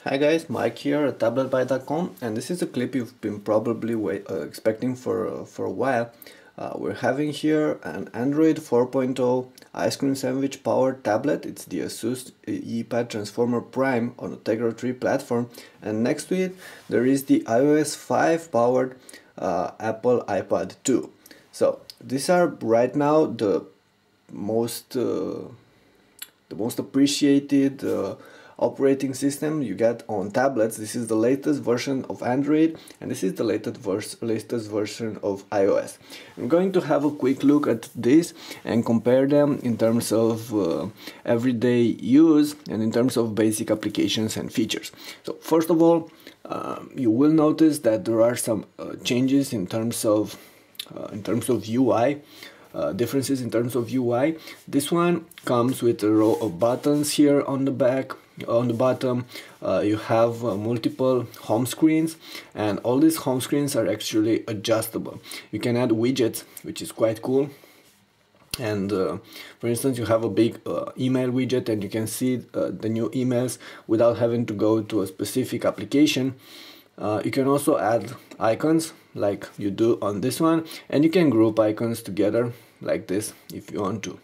Hi guys, Mike here at tabletby.com, and this is a clip you've been probably expecting for a while. We're having here an Android 4.0 IceCream Sandwich powered tablet. It's the Asus iPad Transformer Prime on a Tegra 3 platform, and next to it there is the iOS 5 powered Apple iPad 2. So these are right now the most appreciated operating system you get on tablets. This is the latest version of Android, and this is the latest version of iOS. I'm going to have a quick look at this and compare them in terms of everyday use and in terms of basic applications and features. So first of all, you will notice that there are some changes in terms of UI. Differences in terms of UI. This one comes with a row of buttons here on the back. On the bottom you have multiple home screens, and all these home screens are actually adjustable. You can add widgets, which is quite cool. And for instance, you have a big email widget, and you can see the new emails without having to go to a specific application. You can also add icons like you do on this one, and you can group icons together like this if you want to.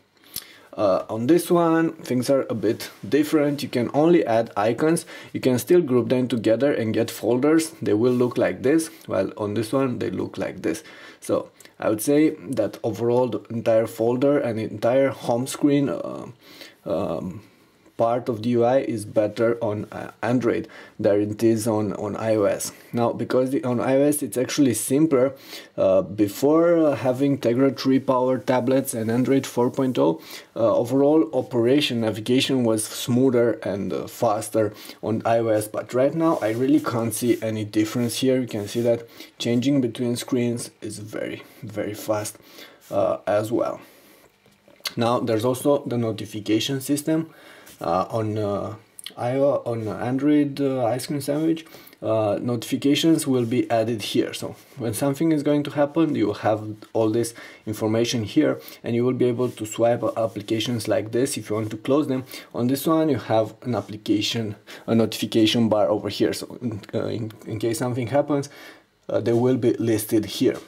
On this one, things are a bit different. You can only add icons. You can still group them together and get folders. They will look like this, while on this one they look like this. So I would say that overall the entire folder and the entire home screen part of the UI is better on Android than it is on iOS. Now, because on iOS it's actually simpler, before having Tegra 3 powered tablets and Android 4.0, overall operation navigation was smoother and faster on iOS, but right now I really can't see any difference here. You can see that changing between screens is very fast as well. Now there's also the notification system. On Android IceCream Sandwich, notifications will be added here. So when something is going to happen, you have all this information here, and you will be able to swipe applications like this if you want to close them. On this one, you have a notification bar over here. So in case something happens, they will be listed here.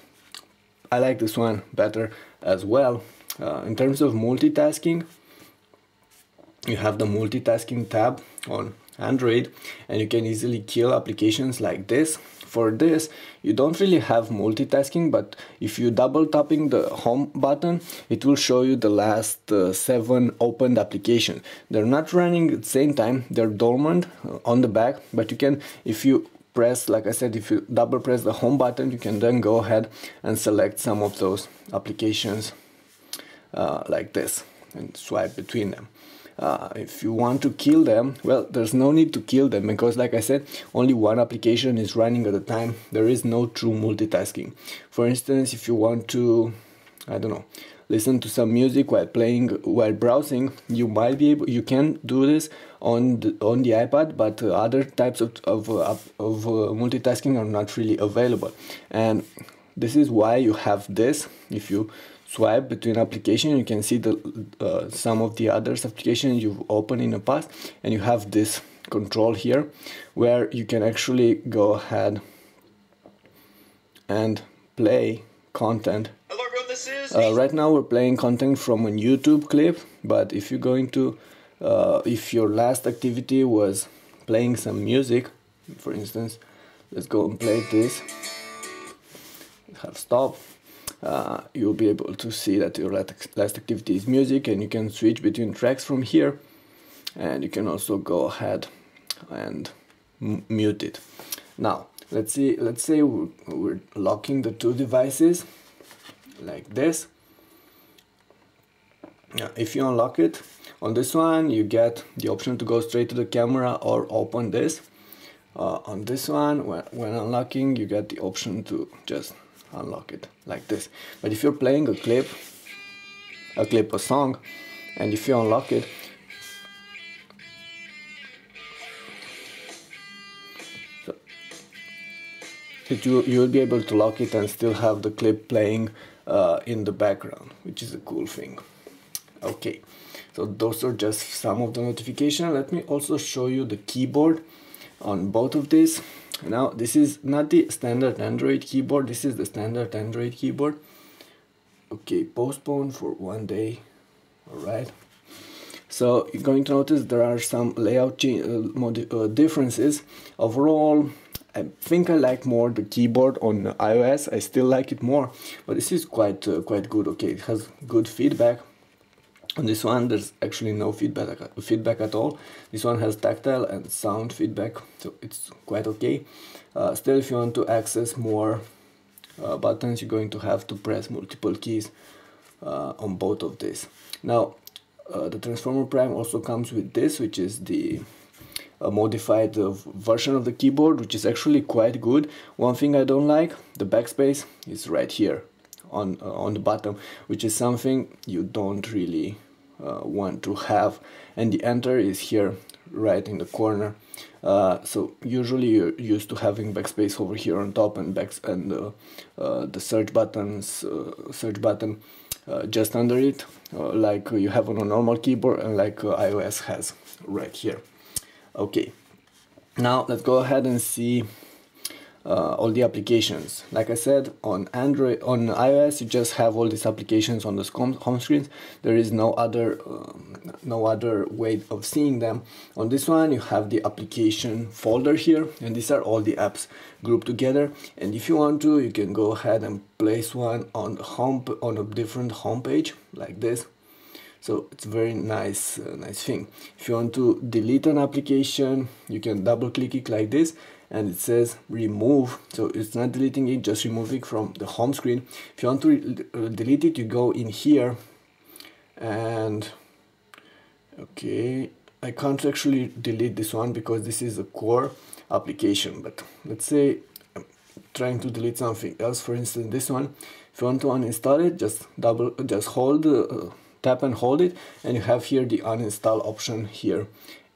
I like this one better as well. In terms of multitasking, you have the multitasking tab on Android, and you can easily kill applications like this. For this, you don't really have multitasking, but if you double tapping the home button, it will show you the last 7 opened applications. They're not running at the same time, they're dormant on the back, but you can, if you press, like I said, if you double press the home button, you can then go ahead and select some of those applications like this and swipe between them. If you want to kill them, well, there's no need to kill them, because like I said, only one application is running at a time. There is no true multitasking. For instance, if you want to, I don't know, listen to some music while browsing, you might be able, you can do this on the iPad, but other types of multitasking are not really available. And this is why you have this. If you swipe between applications, you can see the some of the other applications you've opened in the past, and you have this control here where you can actually go ahead and play content. Hello everyone, this is right now we're playing content from a YouTube clip, but if you're going to if your last activity was playing some music, for instance, let's go and play this, have stop. You'll be able to see that your last activity is music, and you can switch between tracks from here, and you can also go ahead and mute it. Now let's say we're locking the two devices like this. Now, if you unlock it on this one, you get the option to go straight to the camera or open this. On this one, when unlocking, you get the option to just unlock it like this. But if you're playing a song, and if you unlock it, so you will be able to lock it and still have the clip playing in the background, which is a cool thing. Okay, so those are just some of the notifications. Let me also show you the keyboard. on both of these. Now this is not the standard Android keyboard, this is the standard Android keyboard. Okay, postpone for 1 day. Alright. So you're going to notice there are some layout differences. Overall, I think I like more the keyboard on iOS. I still like it more, but this is quite good. Okay, it has good feedback. On this one, there's actually no feedback at all. This one has tactile and sound feedback, so it's quite okay. Still, if you want to access more buttons, you're going to have to press multiple keys on both of these. Now, the Transformer Prime also comes with this, which is the modified version of the keyboard, which is actually quite good. One thing I don't like, the backspace is right here on the bottom, which is something you don't really want to have, and the enter is here right in the corner. So usually you're used to having backspace over here on top, and the search button just under it, like you have on a normal keyboard and like iOS has right here. Okay, now let's go ahead and see all the applications. Like I said, on iOS you just have all these applications on the home screen. There is no other way of seeing them. On this one you have the application folder here, and these are all the apps grouped together. And if you want to, you can go ahead and place one on a different home page like this. So it's very nice thing. If you want to delete an application, you can double click it like this, and it says remove. So it's not deleting it, just removing from the home screen. If you want to delete it, you go in here, and okay, I can't actually delete this one because this is a core application. But let's say I'm trying to delete something else, for instance this one. If you want to uninstall it, just hold tap and hold it, and you have here the uninstall option here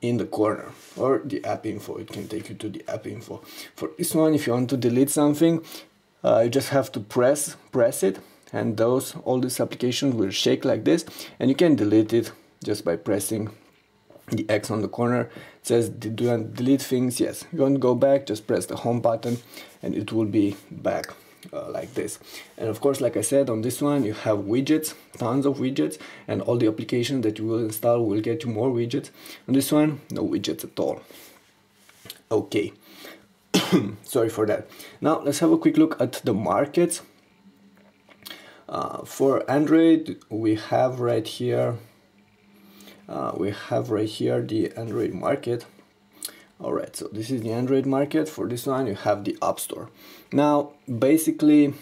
in the corner, or the app info. It can take you to the app info. For this one, if you want to delete something, you just have to press it, and all these applications will shake like this, and you can delete it just by pressing the X on the corner. It says do you want to delete things? Yes. You want to go back, just press the home button and it will be back like this. And of course, like I said, on this one you have widgets, tons of widgets, and all the applications that you will install will get you more widgets. On this one, no widgets at all. Okay. Sorry for that. Now let's have a quick look at the markets. For Android, we have right here the Android market. Alright, so this is the Android market. For this one you have the App Store. Now basically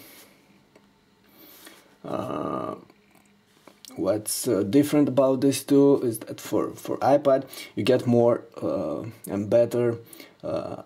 what's different about this two is that for iPad you get more and better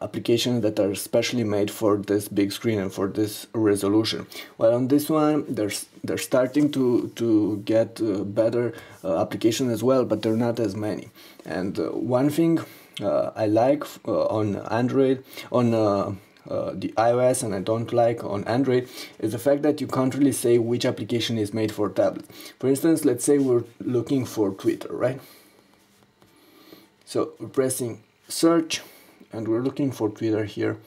applications that are specially made for this big screen and for this resolution. While on this one they're starting to get better applications as well, but they're not as many. And one thing I like on Android, on the iOS, and I don't like on Android, is the fact that you can't really say which application is made for tablet. For instance, let's say we're looking for Twitter, right? So we're pressing search, and we're looking for Twitter here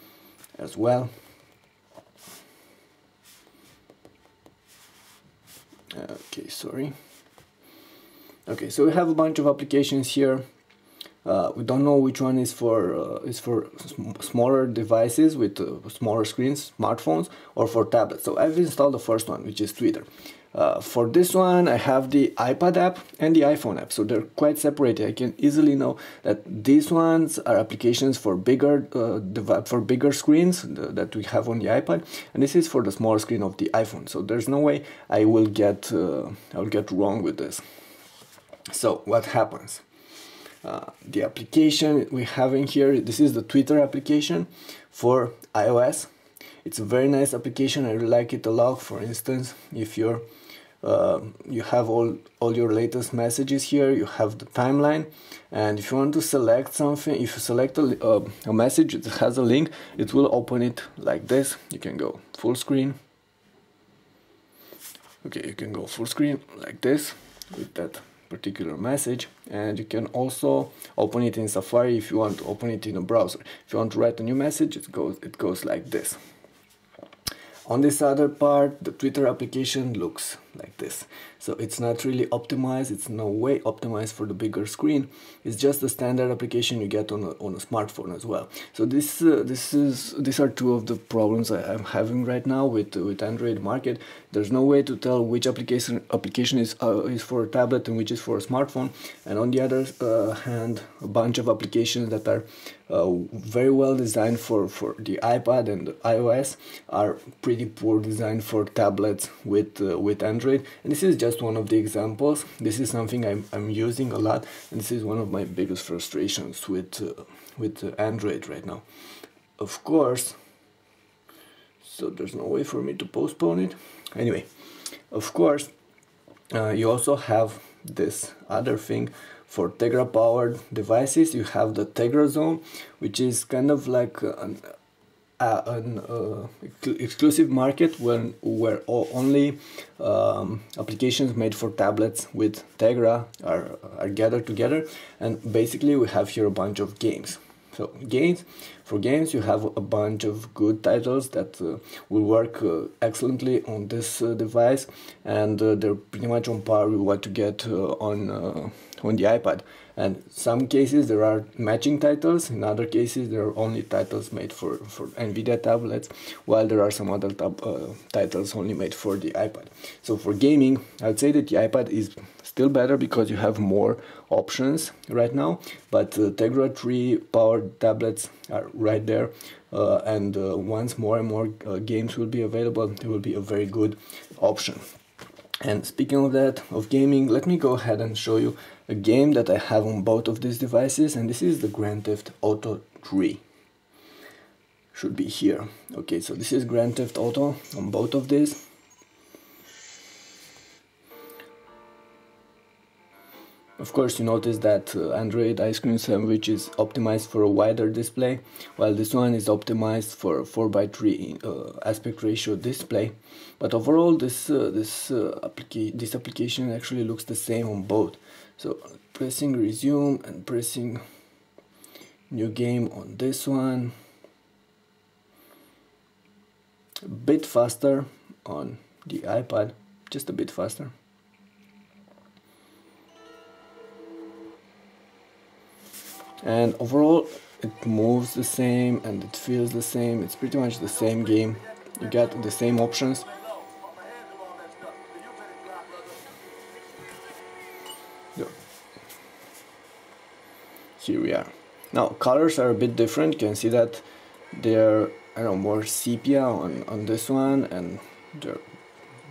as well. Okay, sorry. Okay, so we have a bunch of applications here. We don't know which one is for smaller devices with smaller screens, smartphones, or for tablets. So I've installed the first one, which is Twitter. For this one, I have the iPad app and the iPhone app, so they're quite separated. I can easily know that these ones are applications for bigger screens that we have on the iPad, and this is for the smaller screen of the iPhone. So there's no way I'll get wrong with this. So what happens? The application we have in here, this is the Twitter application for iOS. It's a very nice application. I really like it a lot. For instance, if you have all your latest messages here, you have the timeline, and if you want to select something, if you select a message that has a link, it will open it like this. You can go full screen. Okay, you can go full screen like this with that particular message, and you can also open it in Safari if you want to open it in a browser. If you want to write a new message, it goes like this. On this other part, the Twitter application looks like this. So it's not really optimized, it's no way optimized for the bigger screen. It's just the standard application you get on a smartphone as well. So these are two of the problems I'm having right now with Android market. There's no way to tell which application is for a tablet and which is for a smartphone. And on the other hand, a bunch of applications that are very well designed for the iPad and the iOS are pretty poor design for tablets with Android. And this is just one of the examples. This is something I'm using a lot, and this is one of my biggest frustrations with Android right now. Of course, so there's no way for me to postpone it. Anyway, of course, you also have this other thing. For Tegra powered devices, you have the Tegra zone, which is kind of like an exclusive market where only applications made for tablets with Tegra are gathered together, and basically we have here a bunch of games. So for games you have a bunch of good titles that will work excellently on this device, and they're pretty much on par with what you get on the iPad. And in some cases there are matching titles, in other cases there are only titles made for NVIDIA tablets, while there are some other titles only made for the iPad. So for gaming, I'd say that the iPad is still better because you have more options right now, but Tegra 3 powered tablets are right there, and once more and more games will be available, it will be a very good option. And speaking of that, of gaming, let me go ahead and show you a game that I have on both of these devices, and this is the Grand Theft Auto 3. Should be here. Okay, so this is Grand Theft Auto on both of these. Of course, you notice that Android IceCream Sandwich is optimized for a wider display, while this one is optimized for a 4:3 aspect ratio display. But overall, this application actually looks the same on both. So pressing resume and pressing new game on this one, a bit faster on the iPad, just a bit faster. And overall it moves the same and it feels the same. It's pretty much the same game. You get the same options. Here we are. Now colors are a bit different. You can see that they're, I don't know, more sepia on this one, and they're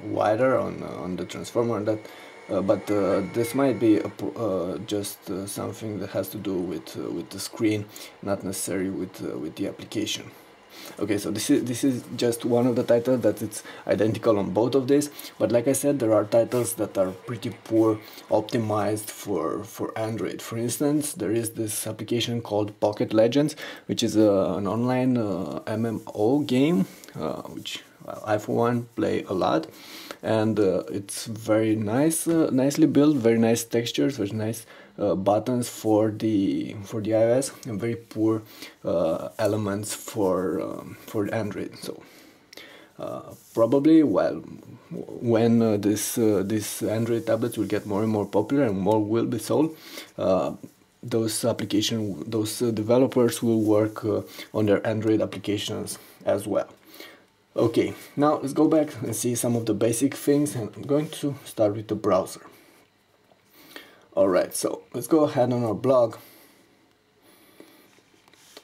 wider on the transformer. That but this might be just something that has to do with the screen, not necessarily with the application. Okay, so this is just one of the titles that it's identical on both of these, but like I said, there are titles that are pretty poor optimized for Android. For instance, there is this application called Pocket Legends, which is an online MMO game, which I for one play a lot, and it's very nice, nicely built, very nice textures, very nice buttons for the iOS, and very poor elements for Android. So probably, well, when this Android tablets will get more and more popular and more will be sold, those developers will work on their Android applications as well. Okay, now let's go back and see some of the basic things, and I'm going to start with the browser. Alright, so let's go ahead on our blog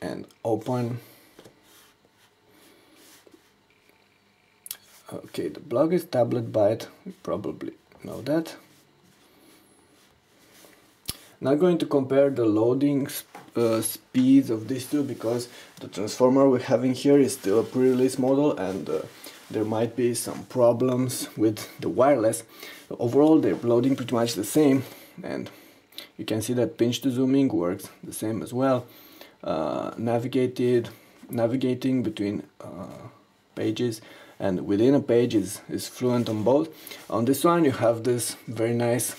and open. Okay, the blog is Tablet Byte, you probably know that. Not going to compare the loading speeds of these two, because the transformer we're having here is still a pre-release model, and there might be some problems with the wireless. Overall, they're loading pretty much the same, and you can see that pinch to zooming works the same as well. Navigating between pages and within a page is fluent on both. On this one you have this very nice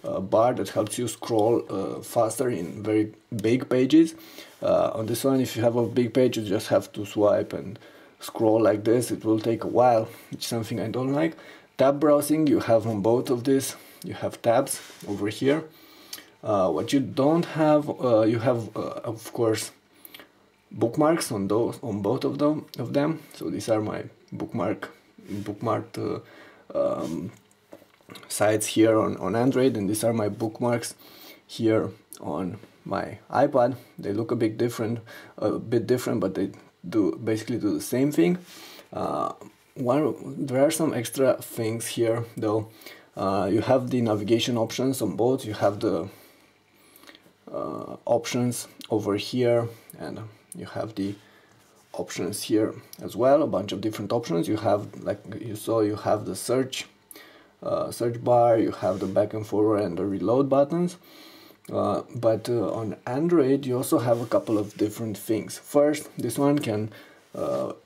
bar that helps you scroll faster in very big pages. On this one, if you have a big page, you just have to swipe and scroll like this. It will take a while, which is something I don't like. Tab browsing you have on both of these. You have tabs over here. What you don't have, you have of course bookmarks on both of them. So these are my bookmarked sites here on Android, and these are my bookmarks here on my iPad. They look a bit different, but they basically do the same thing. There are some extra things here though. You have the navigation options on both. You have the options over here, and you have the options here as well. A bunch of different options. You have, like you saw, you have the search bar. You have the back and forward and the reload buttons. But on Android, you also have a couple of different things. First, this one can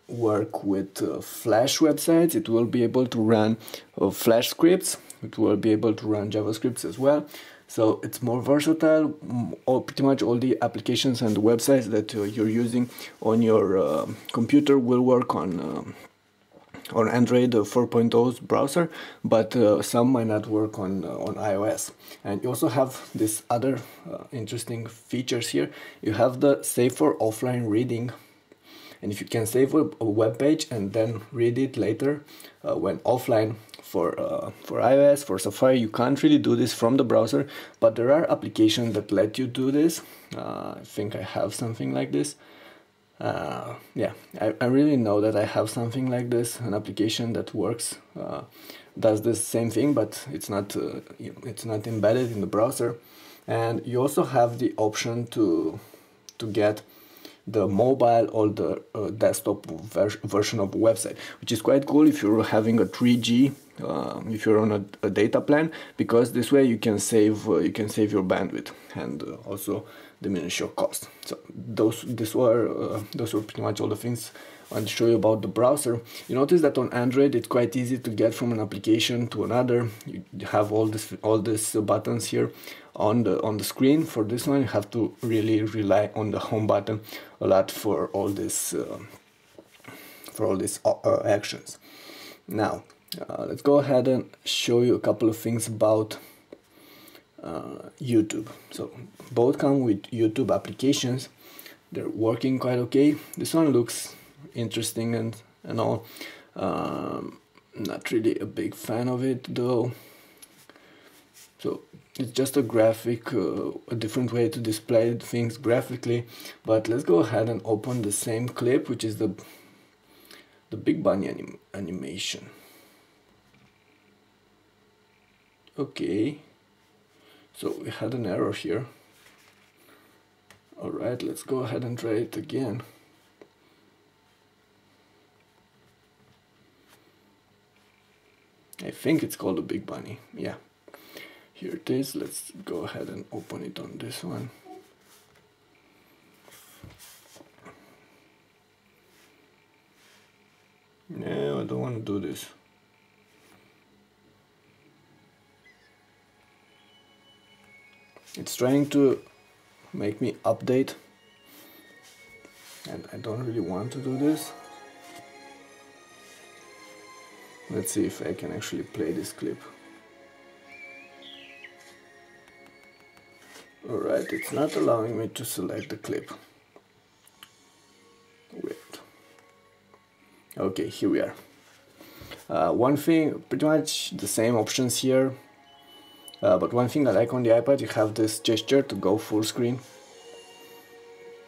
work with Flash websites. It will be able to run Flash scripts. It will be able to run JavaScripts as well. So it's more versatile. Pretty much all the applications and the websites that you're using on your computer will work on Android 4.0's browser, but some might not work on iOS. And you also have this other interesting features here. You have the save for offline reading, and if you can save a web page and then read it later when offline. For iOS, for Safari, you can't really do this from the browser, but there are applications that let you do this. I think I have something like this. Yeah, I really know that I have something like this, an application that works, does the same thing, but it's not embedded in the browser. And you also have the option to get the mobile or the desktop version of a website, which is quite cool if you're having a 3G, if you're on a data plan, because this way you can save your bandwidth and also diminish your cost. So those were pretty much all the things I want to show you about the browser. You notice that on Android it's quite easy to get from an application to another. You have all these buttons here on the screen. For this one, you have to really rely on the home button a lot for all these actions. Now let's go ahead and show you a couple of things about YouTube. So both come with YouTube applications. They're working quite okay. This one looks interesting and all. Not really a big fan of it though. So it's just a graphic, a different way to display things graphically. But let's go ahead and open the same clip, which is the Big Bunny animation. Okay, so we had an error here. Alright, let's go ahead and try it again. I think it's called a Big Bunny, yeah. Here it is. Let's go ahead and open it on this one. No, I don't want to do this. It's trying to make me update, and I don't really want to do this. Let's see if I can actually play this clip. Alright, it's not allowing me to select the clip. Wait. Okay, here we are. One thing, pretty much the same options here. But one thing I like on the iPad, you have this gesture to go full screen,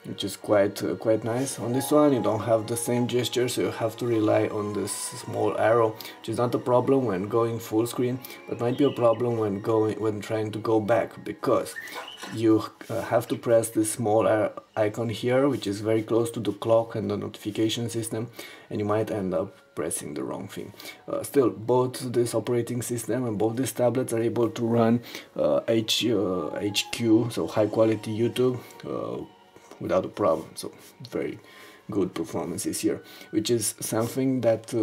which is quite nice. On this one, you don't have the same gesture, so you have to rely on this small arrow, which is not a problem when going full screen, but might be a problem when trying to go back, because you have to press this small icon here, which is very close to the clock and the notification system, and you might end up pressing the wrong thing. Still, both this operating system and both these tablets are able to run HQ, so high quality YouTube, without a problem. So very good performances here, which is something that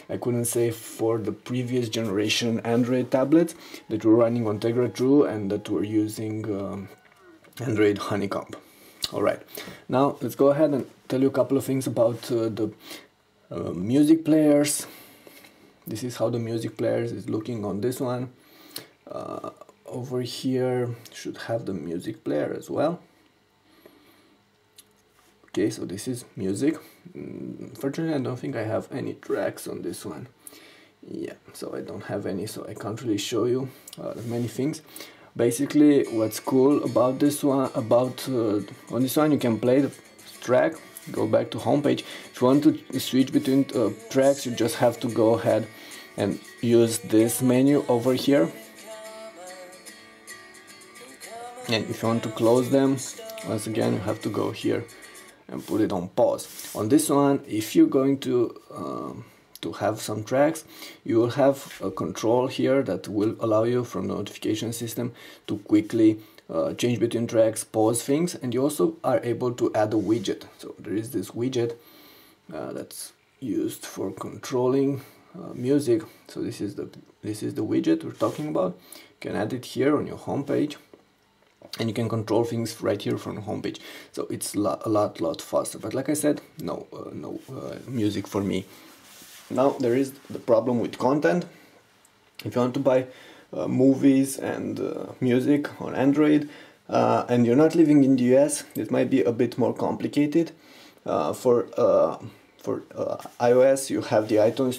I couldn't say for the previous generation Android tablets that were running on Tegra True and that were using Android Honeycomb. Alright, now let's go ahead and tell you a couple of things about the music players. This is how the music players is looking on this one. Over here should have the music player as well. Okay, so this is music. Fortunately, I don't think I have any tracks on this one. Yeah, so I don't have any, so I can't really show you many things. Basically, what's cool about this one, on this one you can play the track, go back to homepage. If you want to switch between tracks, you just have to go ahead and use this menu over here. And if you want to close them, once again you have to go here and put it on pause. On this one, if you're going to have some tracks, you will have a control here that will allow you from the notification system to quickly change between tracks, pause things, and you also are able to add a widget. So there is this widget that's used for controlling music. So this is the widget we're talking about. You can add it here on your home page, and you can control things right here from the homepage. So it's a lot faster. But like I said, no music for me. Now there is the problem with content. If you want to buy movies and music on Android, and you're not living in the US, it might be a bit more complicated. For iOS, you have the iTunes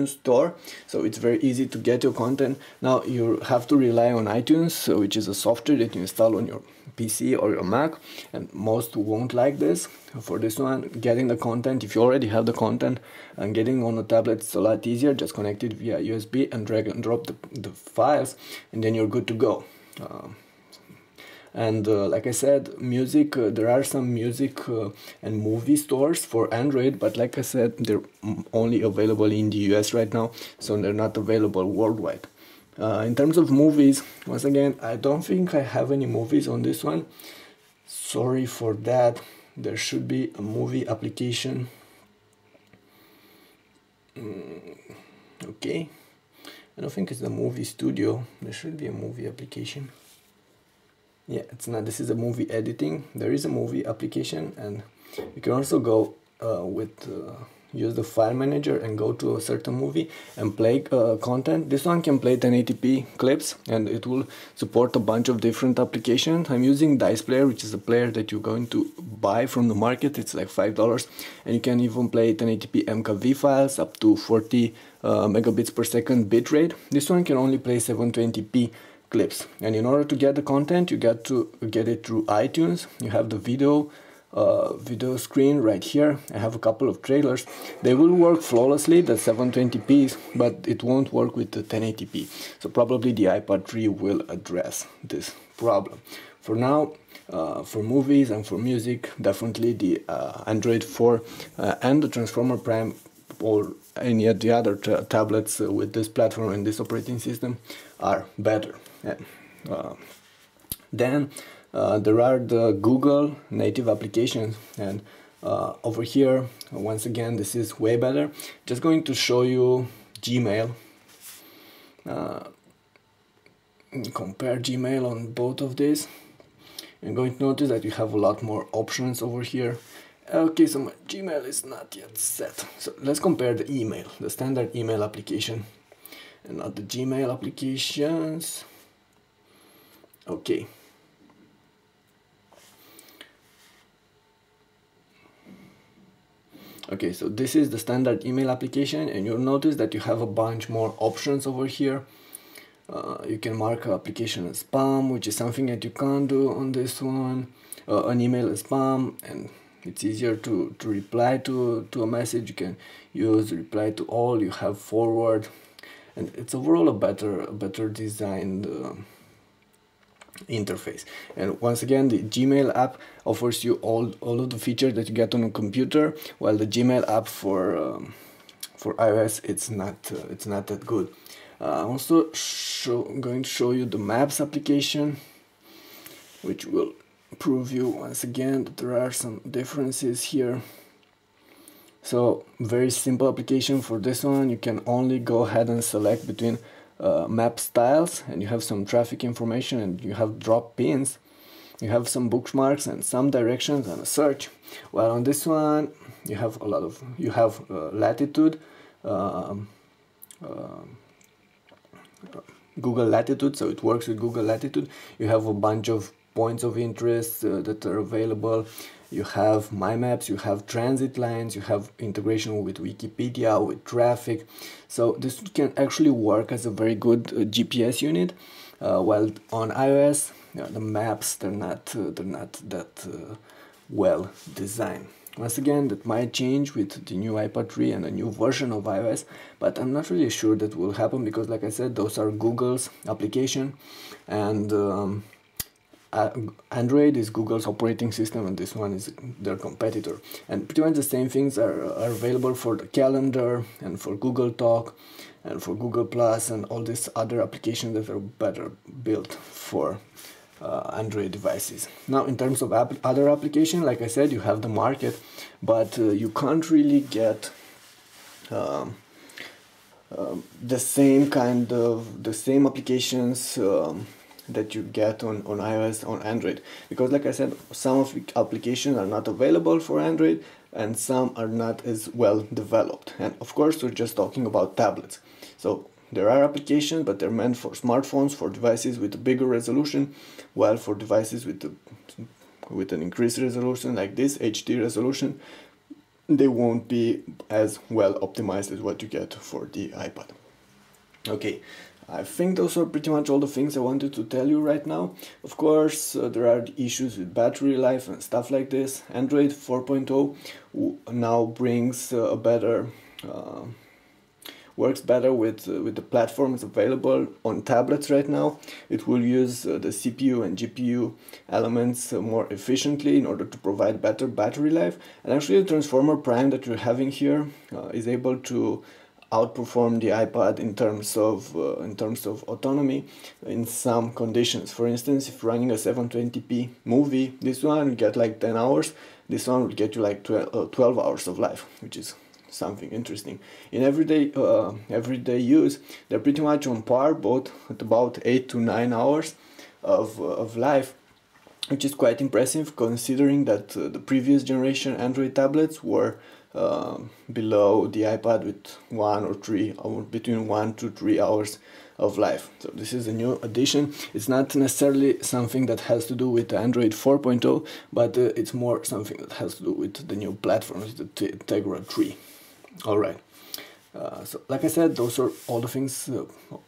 Store, so it's very easy to get your content. Now you have to rely on iTunes, which is a software that you install on your PC or your Mac, and most won't like this. For this one, getting the content, if you already have the content, and getting on a tablet is a lot easier. Just connect it via USB and drag and drop the files, and then you're good to go. And like I said, music, there are some music and movie stores for Android, but like I said, they're only available in the US right now, so they're not available worldwide. In terms of movies, once again, I don't think I have any movies on this one. Sorry for that. There should be a movie application. Okay, I don't think it's the movie studio. There should be a movie application. Yeah, it's not. This is a movie editing. There is a movie application, and you can also go use the file manager and go to a certain movie and play content. This one can play 1080p clips, and it will support a bunch of different applications. I'm using Dice Player, which is a player that you're going to buy from the market. It's like $5, and you can even play 1080p MKV files up to 40 megabits per second bitrate. This one can only play 720p clips, and in order to get the content, you got to get it through iTunes. You have the video screen right here. I have a couple of trailers. They will work flawlessly, the 720p, but it won't work with the 1080p. So probably the iPad 3 will address this problem. For now, for movies and for music, definitely the Android 4 and the Transformer Prime or any of the other tablets with this platform and this operating system are better. Then there are the Google native applications, and over here, once again, this is way better. Just going to show you Gmail. Compare Gmail on both of these. You're going to notice that you have a lot more options over here. Okay, so my Gmail is not yet set. So let's compare the email, the standard email application, and not the Gmail applications. Okay. Okay, so this is the standard email application, and you'll notice that you have a bunch more options over here. You can mark an application as spam, which is something that you can't do on this one. An email as spam, and it's easier to reply to a message. You can use reply to all. You have forward, and it's overall a better designed interface. And once again, the Gmail app offers you all of the features that you get on a computer, while the Gmail app for iOS it's not that good. I'm also going to show you the Maps application, which will prove you once again that there are some differences here. So very simple application for this one. You can only go ahead and select between map styles, and you have some traffic information, and you have drop pins, you have some bookmarks and some directions and a search. While on this one you have a lot of, you have latitude, Google Latitude, so it works with Google Latitude. You have a bunch of points of interest that are available. You have My Maps, you have transit lines, you have integration with Wikipedia, with traffic. So this can actually work as a very good GPS unit. While on iOS, the maps, they're not that well designed. Once again, that might change with the new iPad 3 and a new version of iOS, but I'm not really sure that will happen because, like I said, those are Google's application, and Android is Google's operating system, and this one is their competitor. And pretty much the same things are available for the calendar and for Google Talk and for Google Plus and all these other applications that are better built for Android devices. Now, in terms of other application, like I said, you have the market, but you can't really get the same applications that you get on iOS on Android, because like I said, some of the applications are not available for Android and some are not as well developed. And of course, we're just talking about tablets. So there are applications, but they're meant for smartphones, for devices with a bigger resolution, while for devices with an increased resolution like this HD resolution, they won't be as well optimized as what you get for the iPad. Okay, I think those are pretty much all the things I wanted to tell you right now. Of course, there are issues with battery life and stuff like this. Android 4.0 now brings a better works better with the platforms available on tablets right now. It will use the CPU and GPU elements more efficiently in order to provide better battery life. And actually, the Transformer Prime that you're having here is able to outperform the iPad in terms of autonomy in some conditions. For instance, if running a 720p movie, this one will get like 10 hours. This one will get you like 12 hours of life, which is something interesting. In everyday use, they're pretty much on par, both at about 8 to 9 hours of life, which is quite impressive considering that the previous generation Android tablets were below the iPad with between 1 to 3 hours of life. So this is a new addition. It's not necessarily something that has to do with Android 4.0, but it's more something that has to do with the new platforms, the Tegra 3. Alright, so like I said, those are all the things,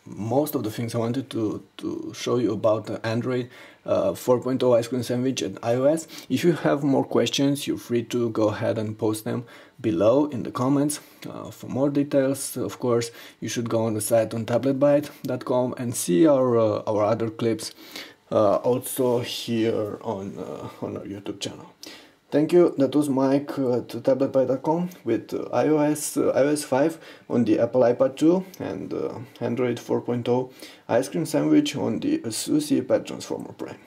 most of the things I wanted to show you about Android 4.0 IceCream Sandwich and iOS. If you have more questions, you're free to go ahead and post them below in the comments. For more details, of course, you should go on the site on tabletbyte.com and see our other clips also here on our YouTube channel. Thank you. That was Mike at tabletbyte.com with iOS 5 on the Apple iPad 2 and Android 4.0 IceCream Sandwich on the Asus iPad Transformer Prime.